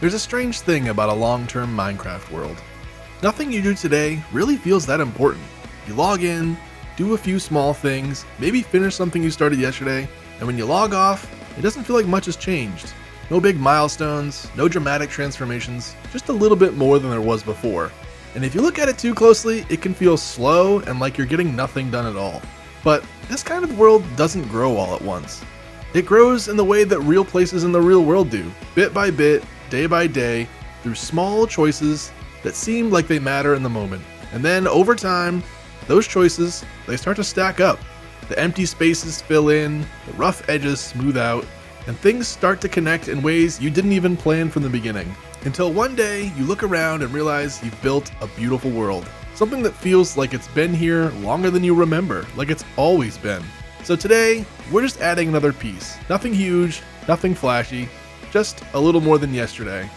There's a strange thing about a long-term Minecraft world. Nothing you do today really feels that important. You log in, do a few small things, maybe finish something you started yesterday, and when you log off, it doesn't feel like much has changed. No big milestones, no dramatic transformations, just a little bit more than there was before. And if you look at it too closely, it can feel slow and like you're getting nothing done at all. But this kind of world doesn't grow all at once. It grows in the way that real places in the real world do, bit by bit, day by day, through small choices that seem like they matter in the moment. And then over time, those choices, they start to stack up. The empty spaces fill in, the rough edges smooth out, and things start to connect in ways you didn't even plan from the beginning. Until one day, you look around and realize you've built a beautiful world. Something that feels like it's been here longer than you remember, like it's always been. So today, we're just adding another piece. Nothing huge, nothing flashy, just a little more than yesterday.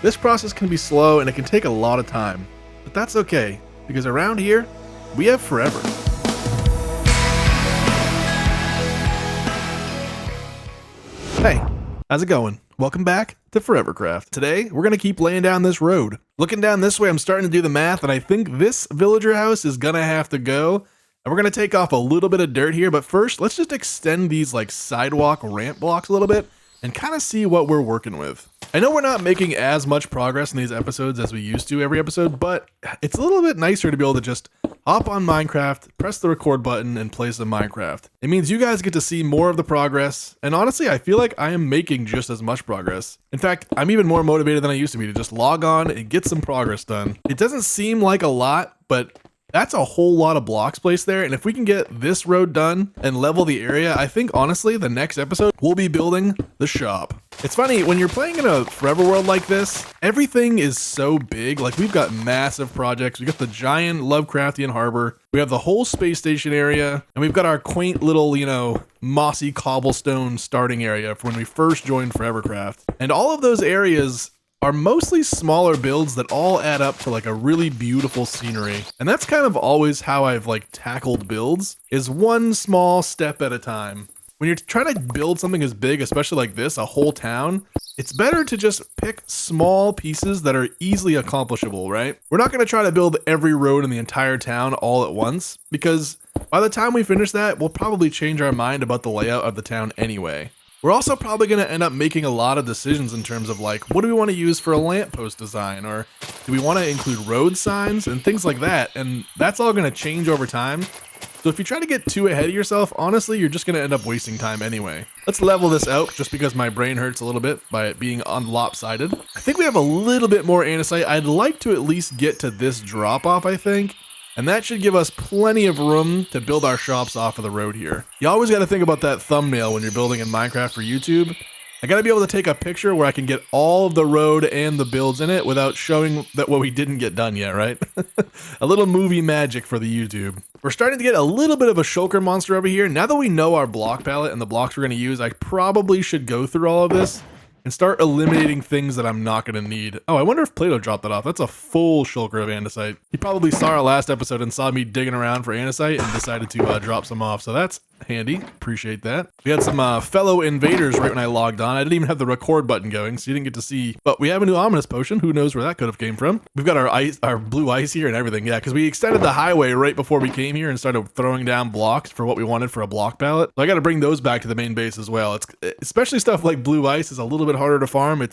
This process can be slow and it can take a lot of time, but that's okay, because around here, we have forever. Hey, how's it going? Welcome back to ForeverCraft. Today, we're gonna keep laying down this road. Looking down this way, I'm starting to do the math, and I think this villager house is gonna have to go. And we're gonna take off a little bit of dirt here, but first, let's just extend these like sidewalk ramp blocks a little bit and kind of see what we're working with. I know we're not making as much progress in these episodes as we used to every episode, but it's a little bit nicer to be able to just hop on Minecraft, press the record button, and play some Minecraft. It means you guys get to see more of the progress, and honestly, I feel like I am making just as much progress. In fact, I'm even more motivated than I used to be to just log on and get some progress done. It doesn't seem like a lot, but that's a whole lot of blocks placed there, and if we can get this road done and level the area, I think honestly the next episode we'll be building the shop. It's funny, when you're playing in a forever world like this, everything is so big. Like, we've got massive projects, we got the giant Lovecraftian harbor, we have the whole space station area, and we've got our quaint little, mossy cobblestone starting area for when we first joined ForeverCraft. And all of those areas are mostly smaller builds that all add up to like a really beautiful scenery. And that's kind of always how I've tackled builds, is one small step at a time. When you're trying to build something as big, especially like this, a whole town, it's better to just pick small pieces that are easily accomplishable, right? We're not going to try to build every road in the entire town all at once, because by the time we finish that, we'll probably change our mind about the layout of the town anyway. We're also probably going to end up making a lot of decisions in terms of what do we want to use for a lamppost design, or do we want to include road signs and things like that, and that's all going to change over time. So if you try to get too ahead of yourself, honestly, you're just going to end up wasting time anyway. Let's level this out just because my brain hurts a little bit by it being lopsided. I think we have a little bit more andesite. I'd like to at least get to this drop off, I think. And that should give us plenty of room to build our shops off of the road here. You always got to think about that thumbnail when you're building in Minecraft for YouTube. I got to be able to take a picture where I can get all of the road and the builds in it without showing that what we didn't get done yet, right? A little movie magic for the YouTube. We're starting to get a little bit of a shulker monster over here. Now that we know our block palette and the blocks we're going to use, I probably should go through all of this and start eliminating things that I'm not going to need. Oh, I wonder if Plato dropped that off. That's a full shulker of andesite. He probably saw our last episode and saw me digging around for andesite and decided to drop some off. So that's handy. Appreciate that. We had some fellow invaders right when I logged on. I didn't even have the record button going, so you didn't get to see. But we have a new ominous potion. Who knows where that could have came from? We've got our blue ice here and everything. Yeah, because we extended the highway right before we came here and started throwing down blocks for what we wanted for a block palette. So I got to bring those back to the main base as well. It's especially stuff like blue ice is a little bit harder to farm.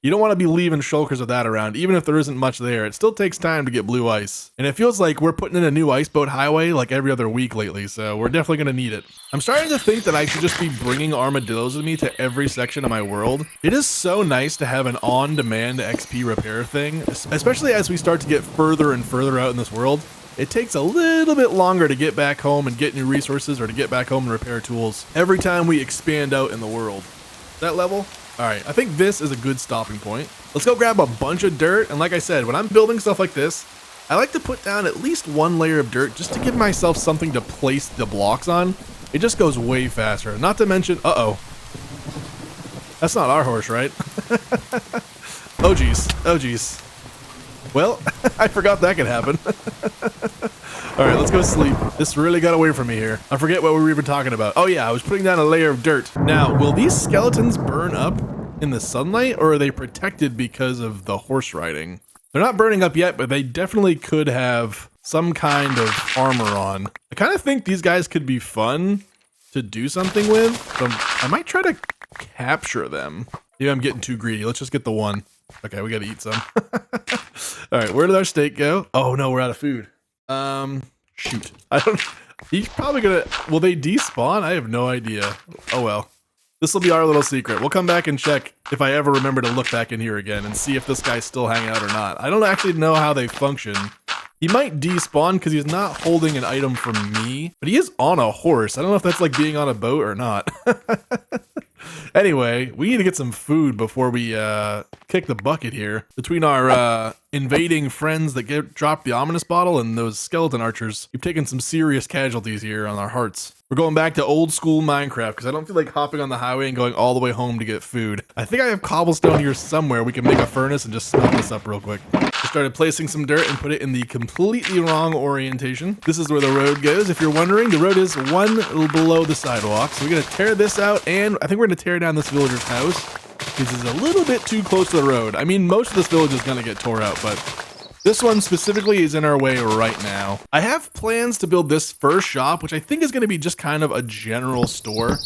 You don't want to be leaving shulkers of that around, even if there isn't much there. It still takes time to get blue ice. And it feels like we're putting in a new ice boat highway like every other week lately, so we're definitely going to need it. I'm starting to think that I should just be bringing armadillos with me to every section of my world. It is so nice to have an on-demand XP repair thing, especially as we start to get further and further out in this world. It takes a little bit longer to get back home and get new resources, or to get back home and repair tools every time we expand out in the world. That level? All right, I think this is a good stopping point. Let's go grab a bunch of dirt. And like I said, when I'm building stuff like this, I like to put down at least one layer of dirt just to give myself something to place the blocks on. It just goes way faster. Not to mention, that's not our horse, right? Oh geez. Well, I forgot that could happen. All right, let's go sleep. This really got away from me here. I forget what we were even talking about. Oh yeah, I was putting down a layer of dirt. Now, will these skeletons burn up? in the sunlight, or are they protected because of the horse riding? They're not burning up yet, but they definitely could have some kind of armor on. I kind of think these guys could be fun to do something with, so I might try to capture them. Maybe I'm getting too greedy. Let's just get the one. Okay, we gotta eat some. All right, where did our steak go? Oh no, we're out of food. Shoot. I don't. He's probably gonna. Will they despawn? I have no idea. Oh well. This will be our little secret. We'll come back and check if I ever remember to look back in here again and see if this guy's still hanging out or not. I don't actually know how they function. He might despawn because he's not holding an item from me, but he is on a horse. I don't know if that's like being on a boat or not. Anyway, we need to get some food before we kick the bucket here. Between our invading friends that dropped the ominous bottle and those skeleton archers, we've taken some serious casualties here on our hearts. We're going back to old school Minecraft because I don't feel like hopping on the highway and going all the way home to get food. I think I have cobblestone here somewhere. We can make a furnace and just smelt this up real quick. We started placing some dirt and put it in the completely wrong orientation. This is where the road goes. If you're wondering, the road is one below the sidewalk. So we're going to tear this out, and I think we're going to tear down this villager's house because it's a little bit too close to the road. I mean, most of this village is going to get tore out, but this one specifically is in our way right now. I have plans to build this first shop, which I think is going to be just kind of a general store.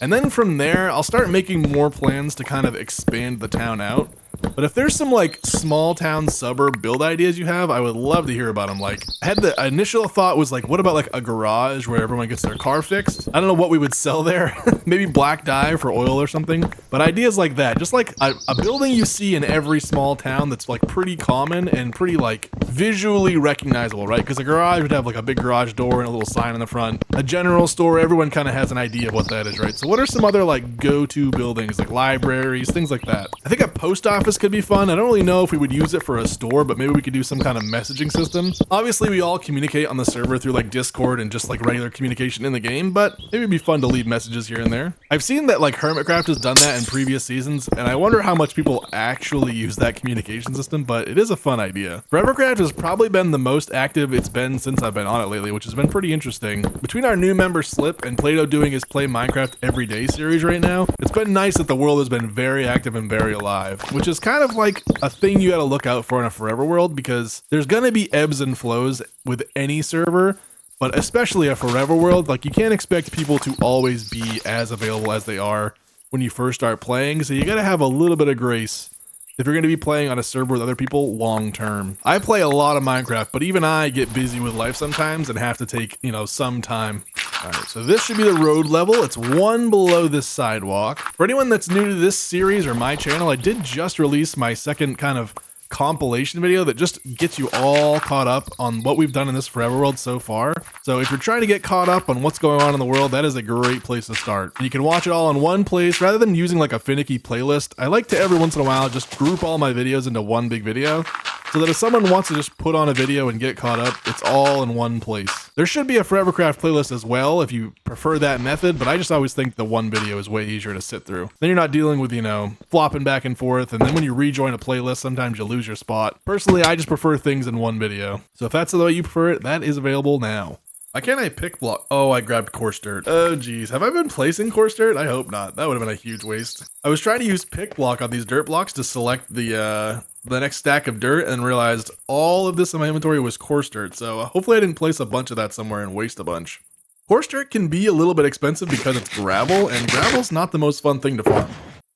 And then from there, I'll start making more plans to kind of expand the town out. But if there's some like small town suburb build ideas you have, I would love to hear about them. Like, I had the initial thought was like, what about like a garage where everyone gets their car fixed? I don't know what we would sell there. Maybe black dye for oil or something. But ideas like that, just like a building you see in every small town that's like pretty common and pretty like visually recognizable, right? Because a garage would have like a big garage door and a little sign in the front. A general store, everyone kind of has an idea of what that is, right? So what are some other like go-to buildings, like libraries, things like that? I think a post office could be fun. I don't really know if we would use it for a store, but maybe we could do some kind of messaging system. Obviously, we all communicate on the server through like Discord and just like regular communication in the game, but maybe it'd be fun to leave messages here and there. I've seen that like ForeverCraft has done that in previous seasons, and I wonder how much people actually use that communication system, but it is a fun idea. ForeverCraft has probably been the most active it's been since I've been on it lately, which has been pretty interesting. Between our new member Slip and Plato doing his Play Minecraft Everyday series right now, it's been nice that the world has been very active and very alive, which is kind of like a thing you gotta look out for in a forever world, because there's gonna be ebbs and flows with any server, but especially a forever world. Like, you can't expect people to always be as available as they are when you first start playing, so you gotta have a little bit of grace if you're going to be playing on a server with other people long term. I play a lot of Minecraft, but even I get busy with life sometimes and have to take, you know, some time. All right, so this should be the road level. It's one below this sidewalk. For anyone that's new to this series or my channel, I did just release my second kind of compilation video that just gets you all caught up on what we've done in this forever world so far. So if you're trying to get caught up on what's going on in the world, that is a great place to start. You can watch it all in one place rather than using like a finicky playlist. I like to every once in a while just group all my videos into one big video, so that if someone wants to just put on a video and get caught up, it's all in one place. There should be a ForeverCraft playlist as well if you prefer that method, but I just always think the one video is way easier to sit through. Then you're not dealing with, you know, flopping back and forth, and then when you rejoin a playlist, sometimes you lose your spot. Personally, I just prefer things in one video. So if that's the way you prefer it, that is available now. Why can't I pick block? Oh, I grabbed coarse dirt. Oh, geez. Have I been placing coarse dirt? I hope not. That would have been a huge waste. I was trying to use pick block on these dirt blocks to select the next stack of dirt and realized all of this in my inventory was coarse dirt. So hopefully I didn't place a bunch of that somewhere and waste a bunch. Coarse dirt can be a little bit expensive because it's gravel, and gravel's not the most fun thing to farm.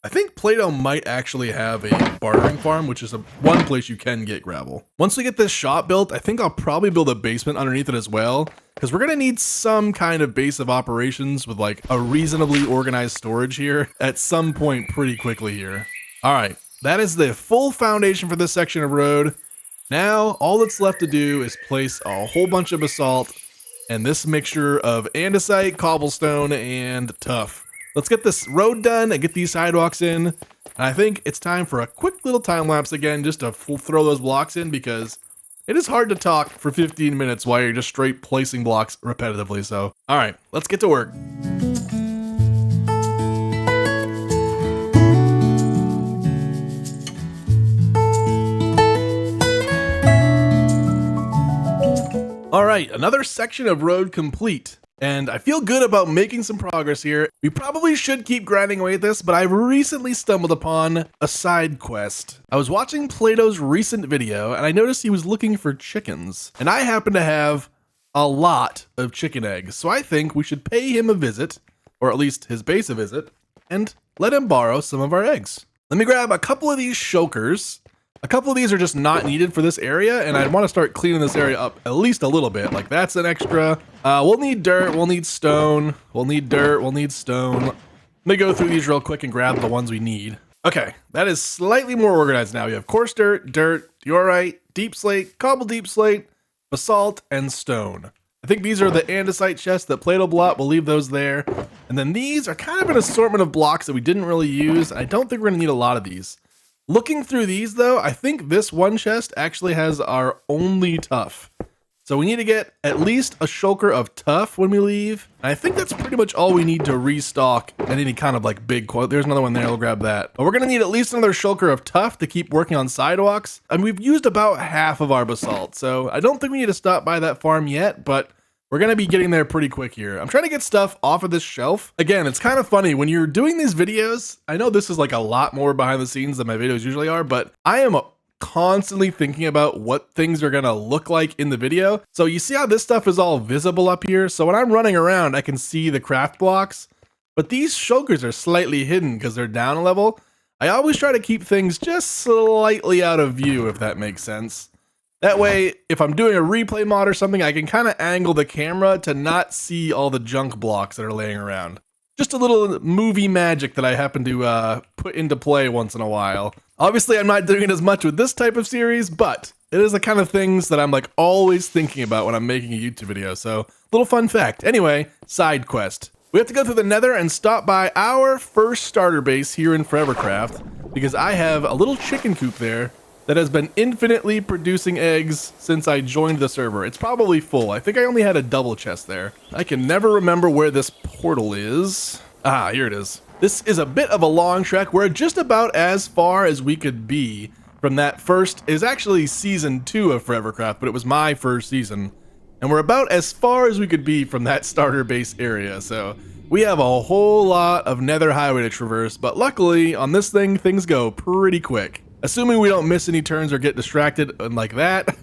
I think Plato might actually have a bartering farm, which is one place you can get gravel. Once we get this shop built, I think I'll probably build a basement underneath it as well, because we're gonna need some kind of base of operations with like a reasonably organized storage here at some point pretty quickly here. All right, that is the full foundation for this section of road. Now, all that's left to do is place a whole bunch of basalt and this mixture of andesite, cobblestone, and tuff. Let's get this road done and get these sidewalks in. And I think it's time for a quick little time lapse again, just to throw those blocks in, because it is hard to talk for 15 minutes while you're just straight placing blocks repetitively. So, all right, let's get to work. All right, another section of road complete. And I feel good about making some progress here. We probably should keep grinding away at this, but I've recently stumbled upon a side quest. I was watching Plato's recent video, and I noticed he was looking for chickens. And I happen to have a lot of chicken eggs, so I think we should pay him a visit, or at least his base a visit, and let him borrow some of our eggs. Let me grab a couple of these shulkers. A couple of these are just not needed for this area, and I want to start cleaning this area up at least a little bit. Like, that's an extra. We'll need dirt, we'll need stone, we'll need dirt, we'll need stone. Let me go through these real quick and grab the ones we need. Okay, that is slightly more organized now. We have coarse dirt, diorite, deep slate, cobble deep slate, basalt, and stone. I think these are the andesite chests that Plato blocked. We'll leave those there. And then these are kind of an assortment of blocks that we didn't really use. I don't think we're gonna need a lot of these. Looking through these though, I think this one chest actually has our only tough. So we need to get at least a shulker of tough when we leave. And I think that's pretty much all we need to restock at any kind of like big quote. There's another one there, we'll grab that. But we're gonna need at least another shulker of tough to keep working on sidewalks. And we've used about half of our basalt. So I don't think we need to stop by that farm yet, but we're gonna be getting there pretty quick here. I'm trying to get stuff off of this shelf. Again, it's kind of funny when you're doing these videos. I know this is like a lot more behind the scenes than my videos usually are, but I am constantly thinking about what things are gonna look like in the video. So you see how this stuff is all visible up here? So when I'm running around, I can see the craft blocks, but these shulkers are slightly hidden because they're down a level. I always try to keep things just slightly out of view, if that makes sense. That way, if I'm doing a replay mod or something, I can kind of angle the camera to not see all the junk blocks that are laying around. Just a little movie magic that I happen to put into play once in a while. Obviously, I'm not doing it as much with this type of series, but it is the kind of things that I'm like always thinking about when I'm making a YouTube video. So, little fun fact. Anyway, side quest. We have to go through the Nether and stop by our first starter base here in ForeverCraft, because I have a little chicken coop there that has been infinitely producing eggs since I joined the server. It's probably full. I think I only had a double chest there. I can never remember where this portal is. Ah, here it is. This is a bit of a long trek. We're just about as far as we could be from that first, is actually season 2 of ForeverCraft, but it was my first season. And we're about as far as we could be from that starter base area. So we have a whole lot of Nether highway to traverse, but luckily on this thing, things go pretty quick. Assuming we don't miss any turns or get distracted like that.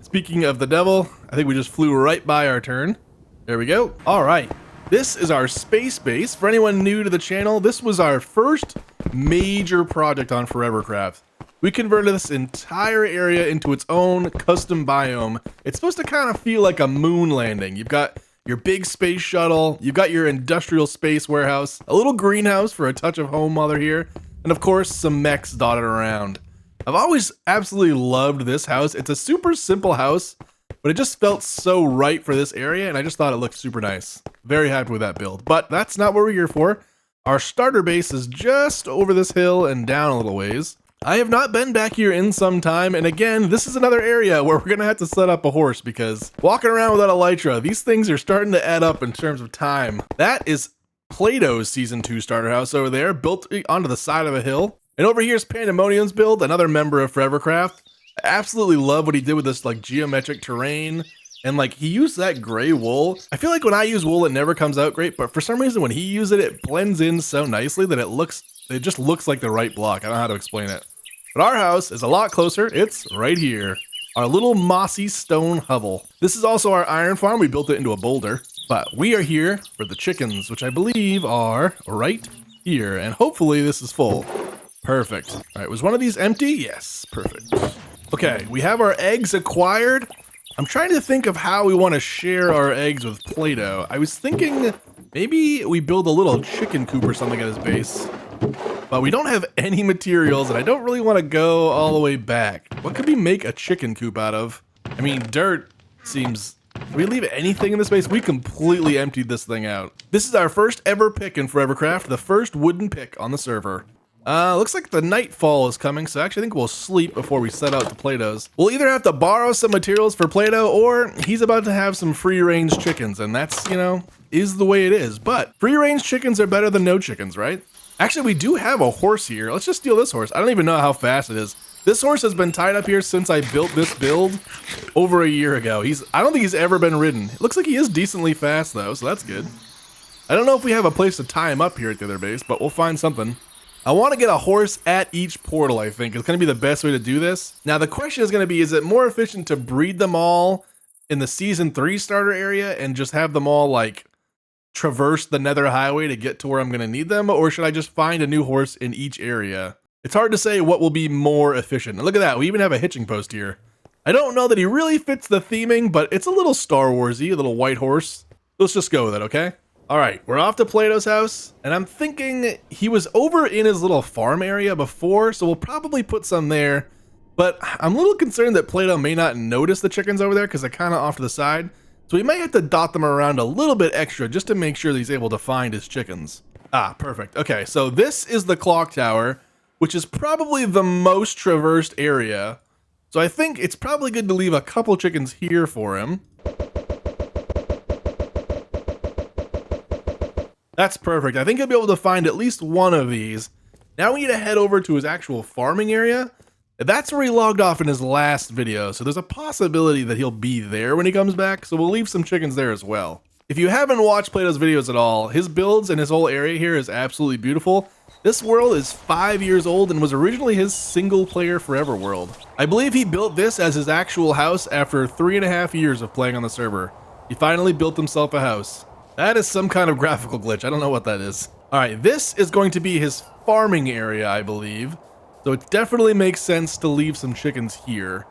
Speaking of the devil, I think we just flew right by our turn. There we go. All right. This is our space base. For anyone new to the channel, this was our first major project on ForeverCraft. We converted this entire area into its own custom biome. It's supposed to kind of feel like a moon landing. You've got your big space shuttle, you've got your industrial space warehouse, a little greenhouse for a touch of home while they're here, and of course, some mechs dotted around. I've always absolutely loved this house. It's a super simple house, but it just felt so right for this area, and I just thought it looked super nice. Very happy with that build, but that's not what we're here for. Our starter base is just over this hill and down a little ways. I have not been back here in some time, and again, this is another area where we're gonna have to set up a horse, because walking around without elytra, these things are starting to add up in terms of time. That is Plato's season 2 starter house over there, built onto the side of a hill. And over here's Pandemonium's build, another member of ForeverCraft. I absolutely love what he did with this like geometric terrain. And like he used that gray wool. I feel like when I use wool, it never comes out great, but for some reason when he uses it, it blends in so nicely that it just looks like the right block. I don't know how to explain it. But our house is a lot closer. It's right here. Our little mossy stone hovel. This is also our iron farm. We built it into a boulder. But we are here for the chickens, which I believe are right here. And hopefully this is full. Perfect. All right, was one of these empty? Yes, perfect. Okay, we have our eggs acquired. I'm trying to think of how we want to share our eggs with Plato. I was thinking maybe we build a little chicken coop or something at his base. But we don't have any materials, and I don't really want to go all the way back. What could we make a chicken coop out of? I mean, dirt seems... Can we leave anything in this base? We completely emptied this thing out. This is our first ever pick in ForeverCraft, the first wooden pick on the server. Looks like the nightfall is coming, so actually I think we'll sleep before we set out to Plato's. We'll either have to borrow some materials for Plato, or he's about to have some free-range chickens, and that's, you know, is the way it is. But free-range chickens are better than no chickens, right? Actually, we do have a horse here. Let's just steal this horse. I don't even know how fast it is. This horse has been tied up here since I built this build over a year ago. I don't think he's ever been ridden. It looks like he is decently fast though, so that's good. I don't know if we have a place to tie him up here at the other base, but we'll find something. I want to get a horse at each portal, I think. It's going to be the best way to do this. Now, the question is going to be, is it more efficient to breed them all in the Season 3 starter area and just have them all, like, traverse the Nether Highway to get to where I'm going to need them? Or should I just find a new horse in each area? It's hard to say what will be more efficient. And look at that. We even have a hitching post here. I don't know that he really fits the theming, but it's a little Star Wars-y, a little white horse. Let's just go with it, okay? All right, we're off to Plato's house, and I'm thinking he was over in his little farm area before, so we'll probably put some there, but I'm a little concerned that Plato may not notice the chickens over there because they're kind of off to the side, so we might have to dot them around a little bit extra just to make sure that he's able to find his chickens. Ah, perfect. Okay, so this is the clock tower, which is probably the most traversed area, so I think it's probably good to leave a couple chickens here for him. That's perfect. I think he'll be able to find at least one of these. Now we need to head over to his actual farming area. That's where he logged off in his last video, so there's a possibility that he'll be there when he comes back, so we'll leave some chickens there as well. If you haven't watched Plato's videos at all, his builds and his whole area here is absolutely beautiful. This world is 5 years old and was originally his single-player Forever world. I believe he built this as his actual house after 3.5 years of playing on the server. He finally built himself a house. That is some kind of graphical glitch. I don't know what that is. All right, this is going to be his farming area, I believe. So it definitely makes sense to leave some chickens here.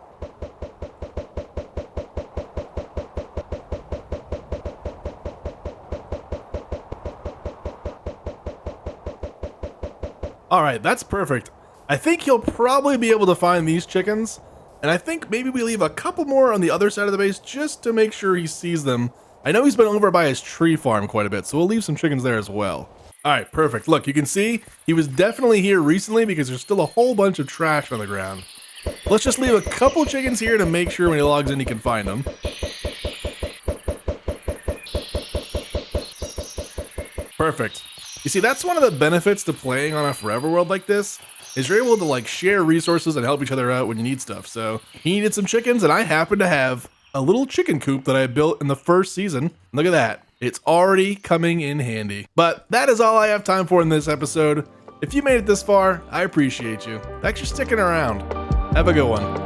All right, that's perfect. I think he'll probably be able to find these chickens. And I think maybe we leave a couple more on the other side of the base just to make sure he sees them. I know he's been over by his tree farm quite a bit, so we'll leave some chickens there as well. All right, perfect. Look, you can see he was definitely here recently because there's still a whole bunch of trash on the ground. Let's just leave a couple chickens here to make sure when he logs in he can find them. Perfect. You see, that's one of the benefits to playing on a Forever world like this, is you're able to like share resources and help each other out when you need stuff. So he needed some chickens and I happen to have a little chicken coop that I built in the first season. Look at that. It's already coming in handy. But that is all I have time for in this episode. If you made it this far, I appreciate you. Thanks for sticking around. Have a good one.